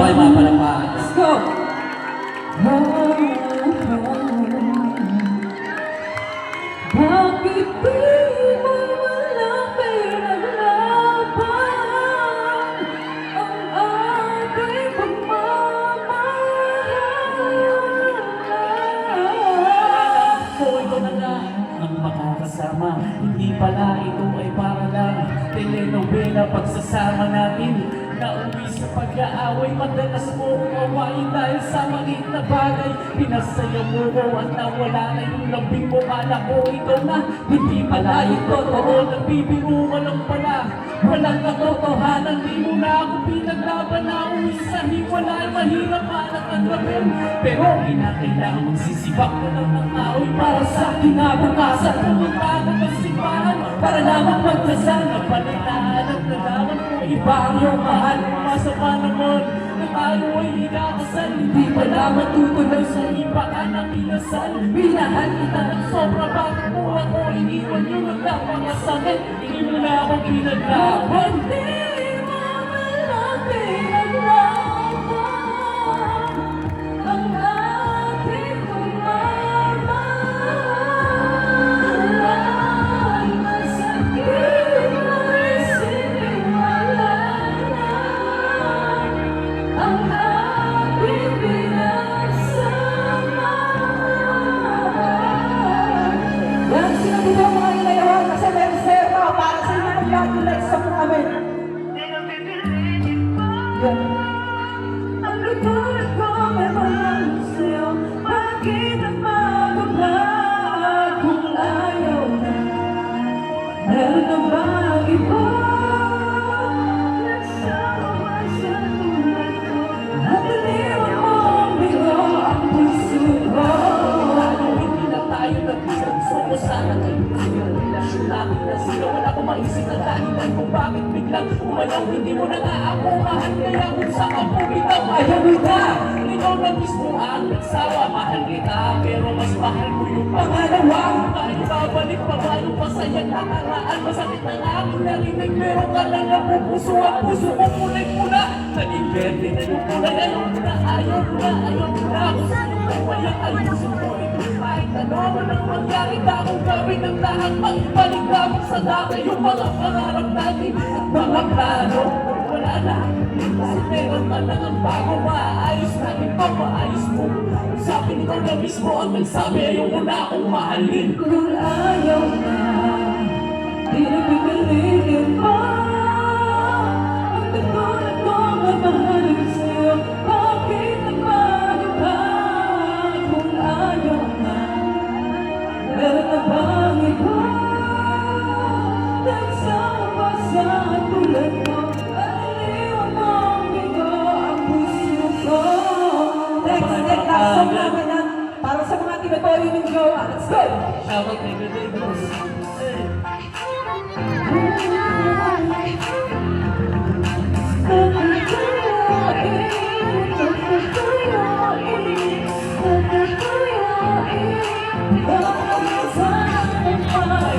kayo mga palakpakan. Let's go! Bakit di mo walang pinaglaban ang ating pagmamahal? So ito na nga ang makakasama. Hindi pala ito ay para lang telenovela pagsasama natin. Nauwi sa pag-aaway, madalas mo umawain dahil sa maliit na bagay. Pinasaya mo ko at nawala na yung lambing mo. Kala ko ikaw na, hindi pala yung totoo. Nagbibiro ka lang pala, walang katotohanan. Di mo na ako pinaglaban, nauwi sa hiwalay. Mahirap hanap ang labin, pero kinakailangan magsisibak ko lang ng aoy para sa kinabukasan. Pumunta ako ng simbahan para lamang magdasal. Napalitaan at nalaman ko iba ang iyong mahal. Masama naman na tayo ay inakasal. Hindi pala matutuloy sa iba ka na pinasal. Minahal kita ng sobra, bakit mo ako iniwan yun ang napakasakit. Hindi mo na ako pinaglaban. Hindi mo walang pinaglaban ang ating pagmamahal. Masakit na isipin wala na ang ating pinagsama. Yan, sinabi ko mga ilayawan kasi may reserva para sa inyo ng congratulations sa mga amin. Yan. Ang lutulat ko may mahal sa'yo, bakit ang magbabago kung ayaw na? Meron na bang iba? Nagsama sa tulad ko at iniwan mong bigo ang puso ko. Hindi na tayo nagbisan, so kung sana kayo ang relasyon natin na sila. Wala ko maisip na dahilan kung bakit biglang umalaw. Hindi mo na nga ako mahal, kaya kung saan ka bumitaw, ayaw kita. Ikaw na mismo ang nagsawa, mahal kita, pero mas mahal ko yung pangalawa. Tayo babalik pa ba yung pasayang nakaraan? Masakit ang aking narinig, pero ka lang ang puso ang puso ko kulay-pula. Naging verde na yung kulay, ayaw ko na, ayaw ko na, ayaw ko na. Kung sino ka kayang ayusin mo ito, kahit ano man ang mangyari, takong gawin ng lahat, maibalik lamang sa dati yung mga pangarap natin at mga plano. Wala na, kasi meron man lang ang bago, maayos natin pa, maayos mo. Sabi nito na mismo ang nagsabi, ayaw mo na akong mahalin. Kung ayaw na, di na pipilitin pa. Ang katulad ko mamahalin sa'yo, bakit nagbago ka? Kung ayaw na, meron na bang iba? Nagsama sa tulad ko at iniwan mong bigo ang puso ko. Next, last song namin yan para sa mga tinutuloy ng jowa. Let's go! Shoutout kay Gaday Bros.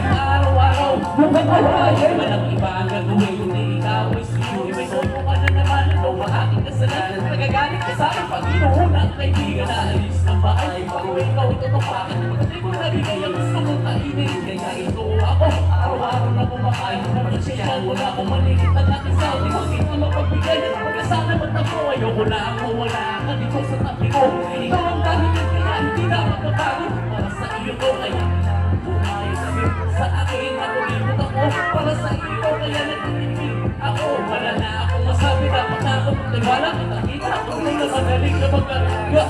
Araw-araw, ay walang iba ang gagawin, kundi ikaw ay suyo. May soto ka na naman, ito ba aking kasalanan? Nagagalit ka sa aking Panginoon ang kaibigan na alis ng bahay. Pag ikaw ito to bakit? Pagkatay ko nabigay ang gusto mong kainin. Kaya ito ako, araw-araw na kumakain. Napagsiyahan, wala akong maligit at aking sound. Di ko kita mapagbigay, pagkasana magtako. Ayoko na ako, wala ka dito sa tabi ko. Ikaw ang dahilan kaya hindi na magbabago. Para sa iyo ko, kaya sa akin ako limot ako. Para sa iyo kaya nagtitipid ako. Wala na akong masabi, dapat na ako magtiwala. Kita ko na magaling na magkariga.